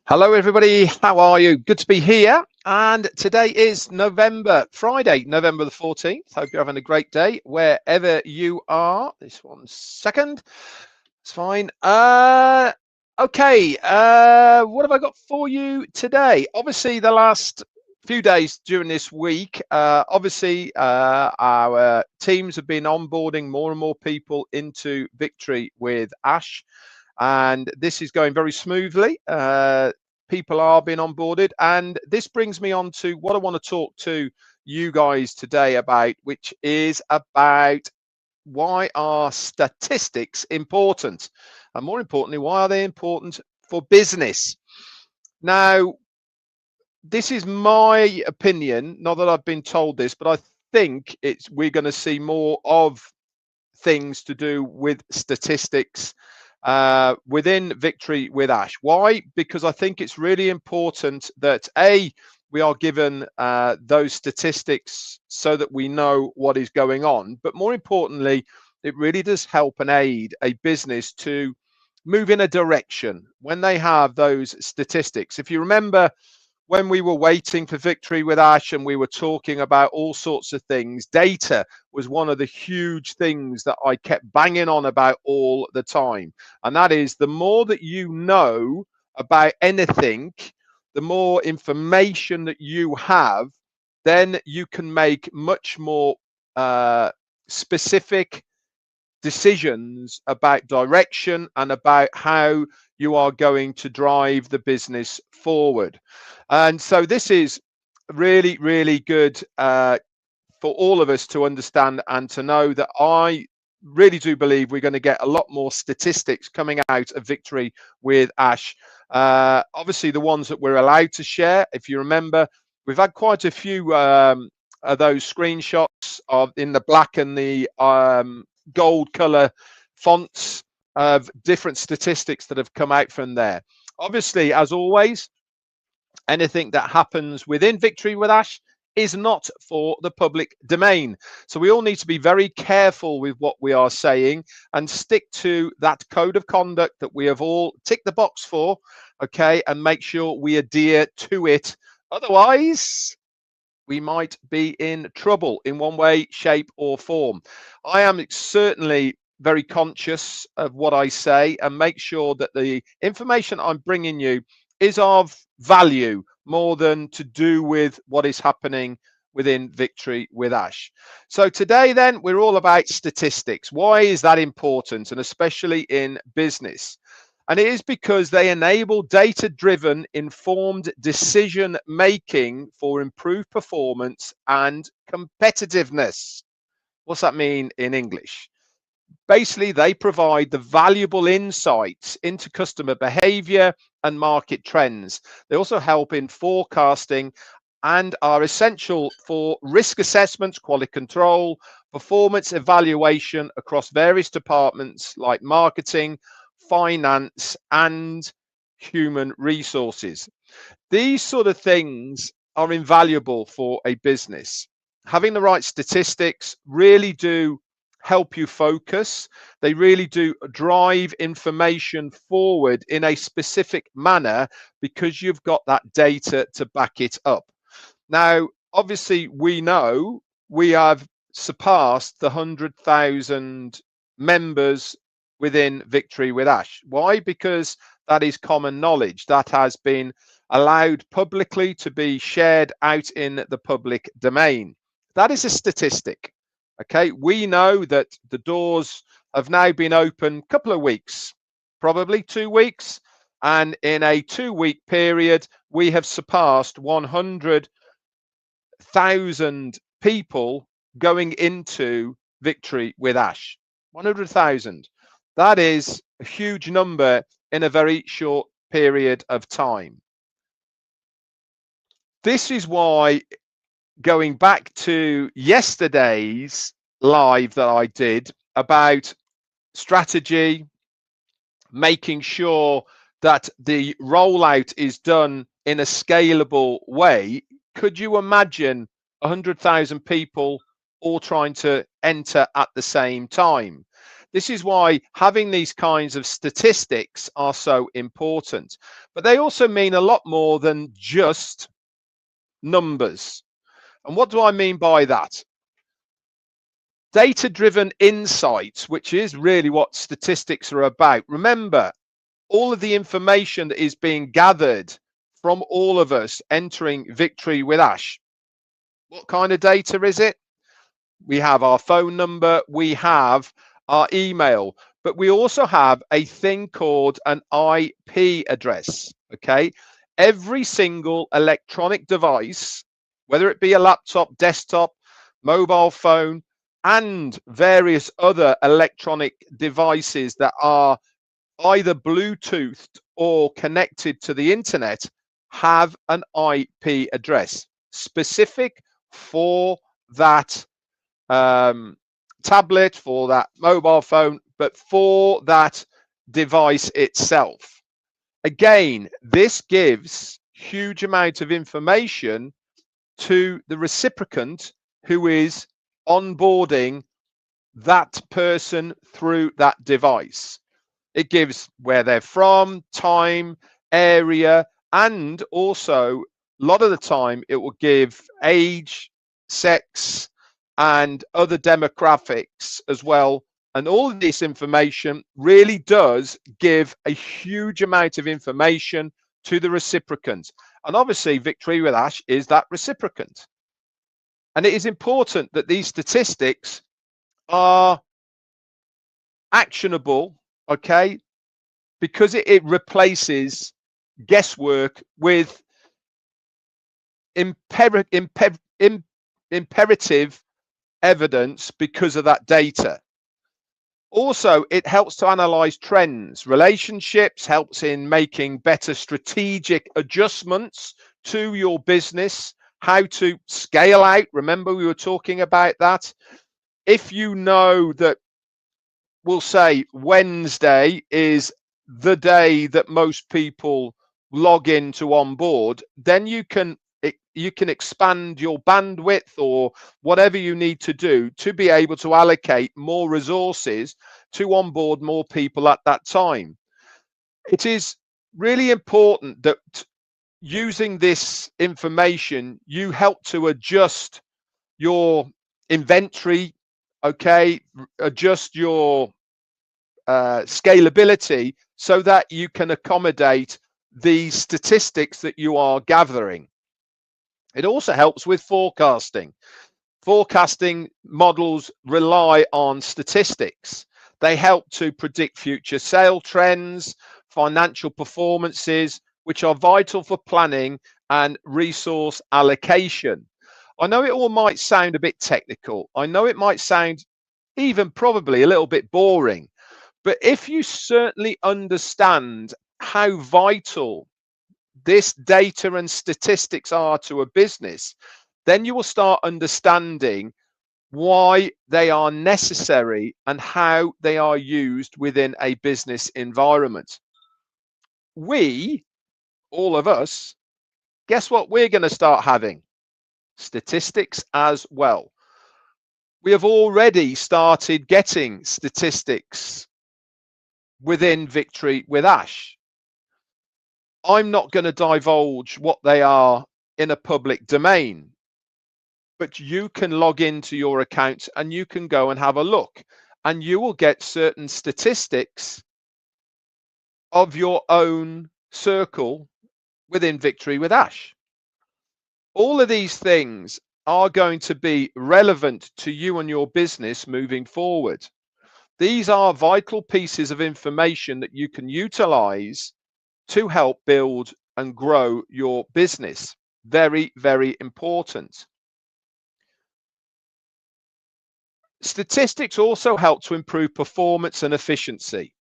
Hello, everybody. How are you? Good to be here. And today is Friday, November the 14th. Hope you're having a great day wherever you are. This 1 second. It's fine. Okay. What have I got for you today? Obviously, the last few days during this week, our teams have been onboarding more and more people into Victory with Ash, and this is going very smoothly. People are being onboarded, and this brings me on to what I want to talk to you guys today about, which is about why are statistics important, and more importantly, why are they important for business. Now, this is my opinion, not that I've been told this, but I think we're going to see more of things to do with statistics within Victory with Ash. Why? Because I think it's really important that we are given those statistics so that we know what is going on. But more importantly, it really does help and aid a business to move in a direction when they have those statistics. If you remember, when we were waiting for Victory with Ash and we were talking about all sorts of things, data was one of the huge things that I kept banging on about all the time. And that is, the more that you know about anything, the more information that you have, then you can make much more specific decisions about direction and about how you are going to drive the business forward. And so this is really, really good for all of us to understand and to know that I really do believe we're going to get a lot more statistics coming out of Victory with Ash. Obviously, the ones that we're allowed to share, if you remember, we've had quite a few of those screenshots of in the black and the gold color fonts of different statistics that have come out from there. Obviously, as always, anything that happens within Victory with Ash is not for the public domain. So we all need to be very careful with what we are saying and stick to that code of conduct that we have all ticked the box for, okay, and make sure we adhere to it. Otherwise, we might be in trouble in one way, shape, or form. I am certainly very conscious of what I say and make sure that the information I'm bringing you is of value more than to do with what is happening within Victory with Ash. So today then, we're all about statistics. Why is that important? And especially in business. And it is because they enable data-driven, informed decision making for improved performance and competitiveness. What's that mean in English? Basically, they provide the valuable insights into customer behavior and market trends. They also help in forecasting and are essential for risk assessments, quality control, performance evaluation across various departments like marketing, finance, and human resources. These sort of things are invaluable for a business. Having the right statistics really do help you focus. They really do drive information forward in a specific manner because you've got that data to back it up. Now, obviously, we know we have surpassed the 100,000 members within Victory with Ash. Why? Because that is common knowledge. That has been allowed publicly to be shared out in the public domain. That is a statistic. Okay, we know that the doors have now been open a couple of weeks, probably 2 weeks. And in a 2-week period, we have surpassed 100,000 people going into Victory with Ash. 100,000. That is a huge number in a very short period of time. This is why, going back to yesterday's live that I did about strategy, making sure that the rollout is done in a scalable way, could you imagine 100,000 people all trying to enter at the same time? This is why having these kinds of statistics are so important. But they also mean a lot more than just numbers. And what do I mean by that? Data-driven insights, which is really what statistics are about. Remember, all of the information that is being gathered from all of us entering Victory with Ash. What kind of data is it? We have our phone number, we have our email, but we also have a thing called an IP address. Okay, every single electronic device, whether it be a laptop, desktop, mobile phone, and various other electronic devices that are either Bluetoothed or connected to the internet, have an IP address specific for that tablet, for that mobile phone, but for that device itself. Again, this gives huge amount of information to the recipient who is onboarding that person through that device. It gives where they're from, time, area, and also a lot of the time it will give age, sex, and other demographics as well. And all of this information really does give a huge amount of information to the recipient. And obviously Victory with Ash is that recipient. And it is important that these statistics are actionable, okay, because it replaces guesswork with imperative evidence because of that data. Also, it helps to analyze trends, relationships, helps in making better strategic adjustments to your business, how to scale out. Remember, we were talking about that. If you know that, we'll say Wednesday is the day that most people log in to onboard, then you can expand your bandwidth or whatever you need to do to be able to allocate more resources to onboard more people at that time. It is really important that using this information, you help to adjust your inventory, okay, adjust your scalability so that you can accommodate the statistics that you are gathering. It also helps with forecasting. Forecasting models rely on statistics. They help to predict future sale trends, financial performances, which are vital for planning and resource allocation. I know it all might sound a bit technical. I know it might sound even probably a little bit boring, but if you certainly understand how vital this data and statistics are to a business, then you will start understanding why they are necessary and how they are used within a business environment. We, all of us, guess what we're going to start having? Statistics as well. We have already started getting statistics within Victory with Ash. I'm not going to divulge what they are in a public domain, but you can log into your account and you can go and have a look, and you will get certain statistics of your own circle within Victory with Ash. All of these things are going to be relevant to you and your business moving forward. These are vital pieces of information that you can utilize to help build and grow your business. Very, very important. Statistics also help to improve performance and efficiency.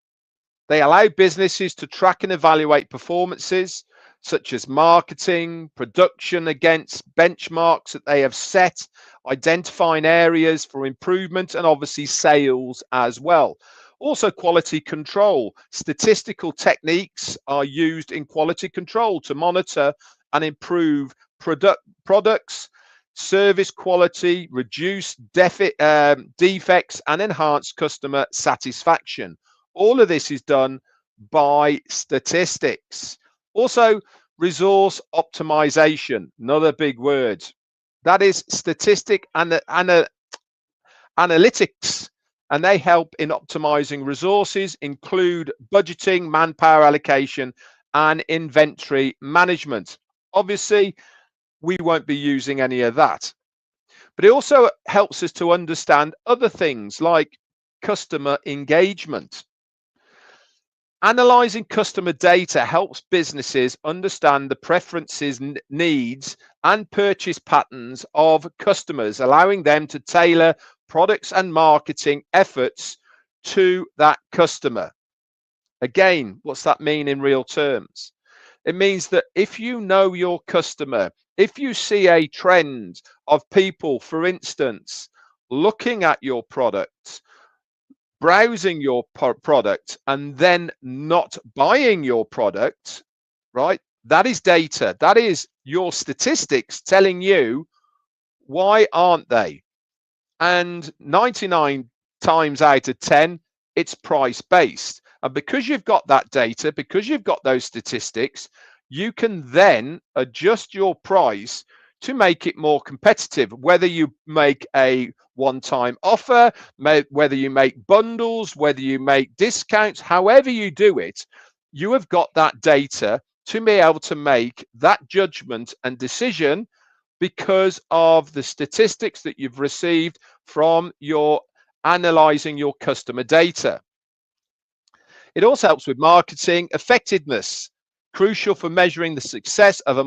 They allow businesses to track and evaluate performances such as marketing, production against benchmarks that they have set, identifying areas for improvement, and obviously sales as well. Also, quality control. Statistical techniques are used in quality control to monitor and improve products, service quality, reduce defects, and enhance customer satisfaction. All of this is done by statistics. Also, resource optimization, another big word. That is statistic and analytics, and they help in optimizing resources, include budgeting, manpower allocation, and inventory management. Obviously, we won't be using any of that. But it also helps us to understand other things like customer engagement. Analyzing customer data helps businesses understand the preferences, needs, and purchase patterns of customers, allowing them to tailor products and marketing efforts to that customer. Again, what's that mean in real terms? It means that if you know your customer, if you see a trend of people, for instance, looking at your product, browsing your product, and then not buying your product, right? That is data. That is your statistics telling you why aren't they? And 99 times out of 10, it's price based. And because you've got that data, because you've got those statistics, you can then adjust your price to make it more competitive, whether you make a one-time offer, whether you make bundles, whether you make discounts, however you do it, you have got that data to be able to make that judgment and decision because of the statistics that you've received from your analyzing your customer data. It also helps with marketing effectiveness, crucial for measuring the success of a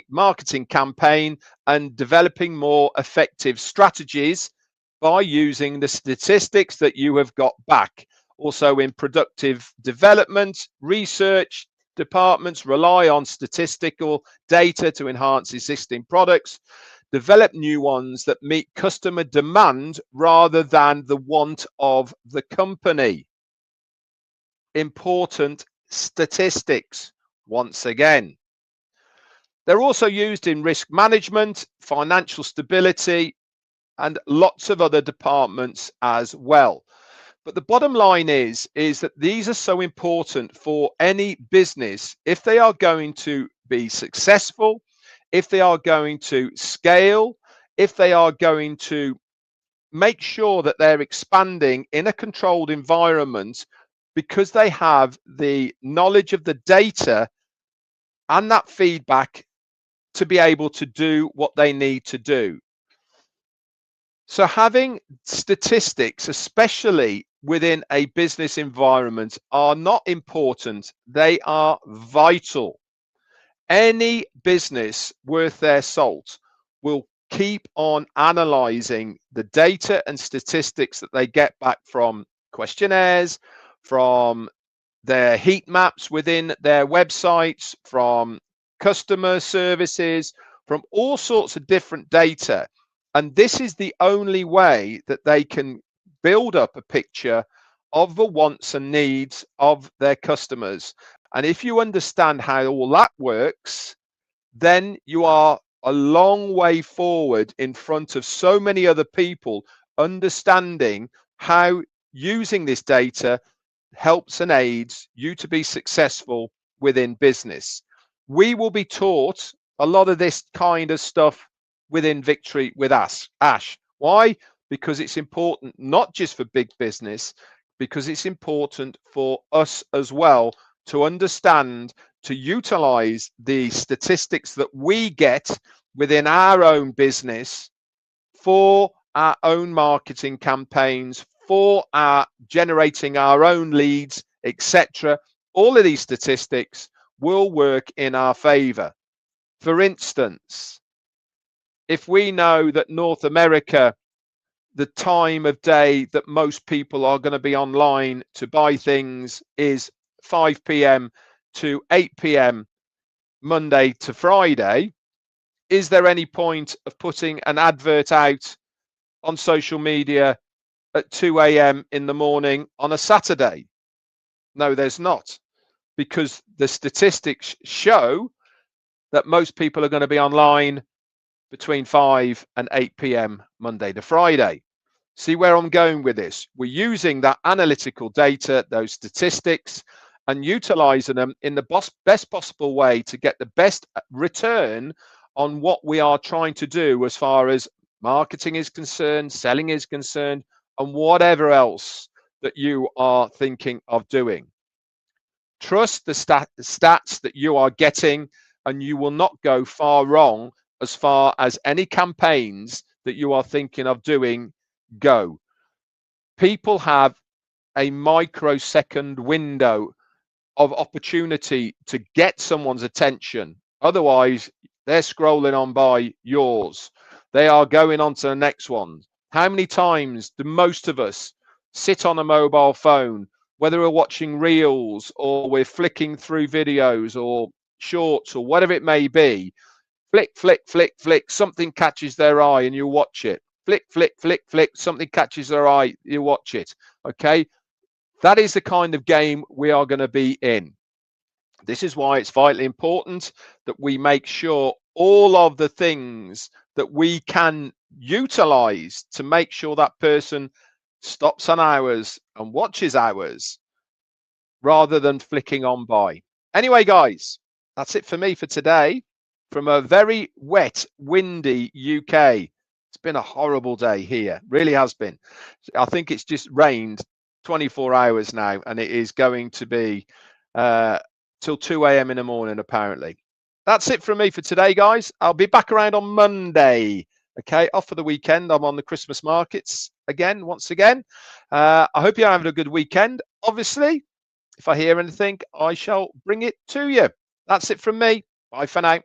marketing campaign and developing more effective strategies by using the statistics that you have got back. Also in productive development, research departments rely on statistical data to enhance existing products, develop new ones that meet customer demand rather than the want of the company. Important statistics once again. They're also used in risk management, financial stability, and lots of other departments as well. But the bottom line is that these are so important for any business if they are going to be successful, if they are going to scale, if they are going to make sure that they're expanding in a controlled environment, because they have the knowledge of the data and that feedback to be able to do what they need to do. So having statistics, especially within a business environment, are not important. They are vital. Any business worth their salt will keep on analyzing the data and statistics that they get back from questionnaires, from their heat maps within their websites, from customer services, from all sorts of different data. And this is the only way that they can build up a picture of the wants and needs of their customers. And if you understand how all that works, then you are a long way forward in front of so many other people, understanding how using this data helps and aids you to be successful within business. We will be taught a lot of this kind of stuff within Victory with Ash. Why? Because it's important not just for big business, because it's important for us as well to understand, to utilize the statistics that we get within our own business for our own marketing campaigns, for our generating our own leads, etc. All of these statistics will work in our favor. For instance, if we know that North America, the time of day that most people are going to be online to buy things is 5 p.m. to 8 p.m. Monday to Friday, is there any point of putting an advert out on social media at 2 a.m. in the morning on a Saturday? No, there's not, because the statistics show that most people are going to be online between 5 and 8 p.m. Monday to Friday. See where I'm going with this? We're using that analytical data, those statistics, and utilizing them in the best possible way to get the best return on what we are trying to do as far as marketing is concerned, selling is concerned, and whatever else that you are thinking of doing. Trust the stats that you are getting, and you will not go far wrong as far as any campaigns that you are thinking of doing go. People have a microsecond window of opportunity to get someone's attention. Otherwise, they're scrolling on by yours. They are going on to the next one. How many times do most of us sit on a mobile phone, whether we're watching reels or we're flicking through videos or shorts or whatever it may be? Flick, flick, flick, flick, something catches their eye and you watch it. Flick, flick, flick, flick, something catches their eye, you watch it. Okay, that is the kind of game we are going to be in. This is why it's vitally important that we make sure all of the things that we can utilize to make sure that person stops on ours and watches ours rather than flicking on by. Anyway, guys, that's it for me for today from a very wet, windy UK. It's been a horrible day here, really has been. I think it's just rained 24 hours now, and it is going to be till 2 a.m. in the morning, apparently. That's it from me for today, guys. I'll be back around on Monday. Okay, off for the weekend. I'm on the Christmas markets again, once again. I hope you're having a good weekend. Obviously, if I hear anything, I shall bring it to you. That's it from me. Bye for now.